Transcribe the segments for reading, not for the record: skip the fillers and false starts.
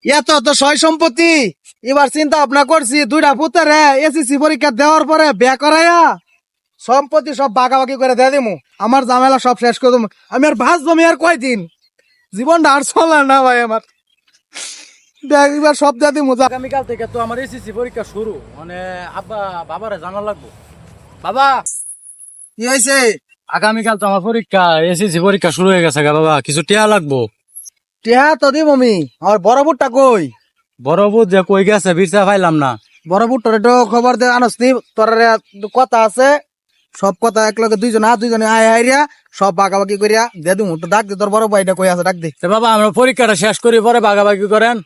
এত তো সয় সম্পত্তি, এবার চিন্তা ভাবনা করছি দুইটা পুত্রে এসএসসি পরীক্ষা দেওয়ার পরে বিয়া করাইয়া সম্পত্তি সব বাগাবাগি করে দিয়ে দিমু, আমার ঝামেলা সব শেষ করে দেবো। আমি আর বাঁচবো আমি আর কয়দিন, জীবনটা আর চলে না ভাই আমার। দেখ এবার সব দিয়ে দিমু। আগামীকাল থেকে তো আমার এসএসসি পরীক্ষা শুরু, মানে আব্বা বাবারে জানা লাগবো। বাবা, কি হয়েছে? আগামীকাল তো আমার পরীক্ষা, এসএসসি পরীক্ষা শুরু হয়ে গেছে গা বাবা, কিছু টিয়া লাগবো। টিয়া তো দিব আমি, আর বড় বুটটা কই? বড় বুধ যে কই গেছে বিরসা পাইলাম না। বড় বুটটার একটু খবর দে আনস নি, তোর কথা আছে, সব কথা একলগে দুইজনে আয় হাইরিয়া সব বাগাবাগি করিয়া দে দিমু। তো ডাক দে তোর বড় ভাইটা কই আছে, ডাক দে। তো বাবা আমরা পরীক্ষাটা শেষ করি পরে বাগাবাগি করেন।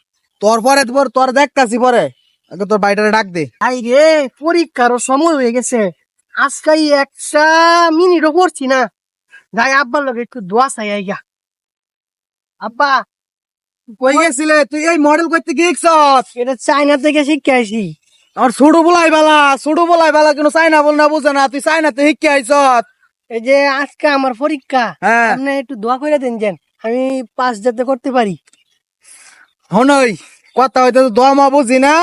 তোর পরে তোর দেখতাছি পরে, আগে তোর ভাইটারে ডাক দে। আই রে, পরীক্ষারও সময় হয়ে গেছে, আজকে একটা মিনিটও পড়ছি না। যাই আব্বার লগে একটু দোয়া চাই আইগা। আব্বা, কই গেছিলে তুই? এই মডেল করতে গিয়েছস? এটা চাইনা থেকে শিখে আইছি। আর ছোট বলাই বালা কিন্তু চাইনা বল না বুঝে না, তুই চাইনাতে শিখে আইছস। এই যে আজকে আমার পরীক্ষা, হ্যাঁ। আপনি একটু দোয়া করে দেন যেন আমি পাস যাতে করতে পারি। হনই কথা হইতে তো দমা বুঝি না,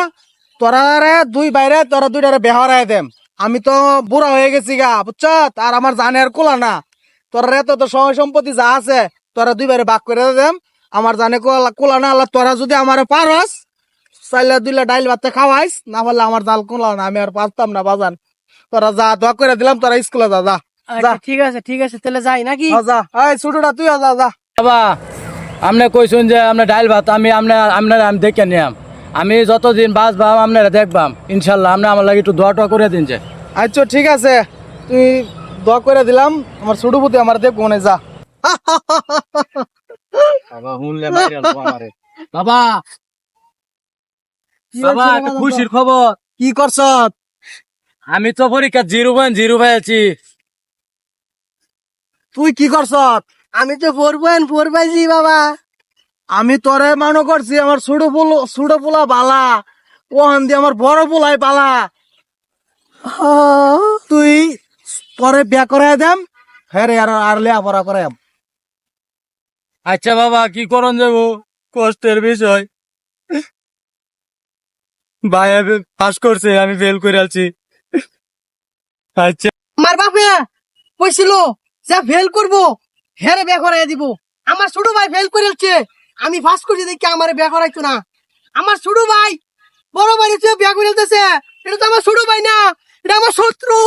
তোরা দুই বাইরে তোরা দুইটারে বেহরাই দেম। আমি তো বুড়া হয়ে গেছি গা, বুঝছ? আর আমার জানে আর কোলা না। তোরা তো সময় সম্পত্তি যা আছে তোরা দুই বাইরে ভাগ করে দেম। আমার জানে কোলা না, আল্লাহ তোরা যদি আমার পারস চাইলে দুইলা ডাইল ভাতে খাওয়াইস, না পারলে আমার জাল কোলা না, আমি আর পারতাম না বাজান। তোরা যা দোয়া করে দিলাম, তোরা স্কুলে যা যা যা। আচ্ছা, ঠিক আছে তাহলে যাই নাকি? যা এই ছোটটা তুই যা যা। বাবা আপনি কইছেন যে আপনার ডাইল ভাত আমি আপনারা আমি দেখে নিয়াম, আমি যতদিন বাঁচবাম আপনারা দেখবাম ইনশাল্লাহ। আপনি আমার লাগে একটু দোয়া টোয়া করে দিন যে। আচ্ছা ঠিক আছে, তুই দোয়া করে দিলাম, আমার ছোট পুতি আমার দেখবো মনে যা। বাবা শুনলে আমারে। বাবা বাবা একটা খুশির খবর। কি করছ? আমি তো পরীক্ষা 0.0 পেয়েছি। তুই কি করছ? আমি তো 4.4 পাইছি বাবা। আমি তোরে মনে করছি আমার ছোট পোলা বালা, ওখান দিয়ে আমার বড় পোলাই বালা। তুই পরে বিয়া করাই দেম, হ্যাঁ রে, আর লেয়াপড়া করাই। আচ্ছা বাবা কি করন যাব, কষ্টের বিষয়। ভাই পাস করছে, আমি ফেল করে আছি। আচ্ছা আমার বাপে কইছিল যে ফেল করবো হেরে বিয়া করাই দিব। আমার ছোট ভাই ফেল করেছে, আমি পাস করছি দেখি আমার বিয়া করাইতো না। আমার ছোট ভাই বড় ভাই বিয়া করে দিতেছে, এটা তো আমার ছোট ভাই না, এটা আমার শত্রু।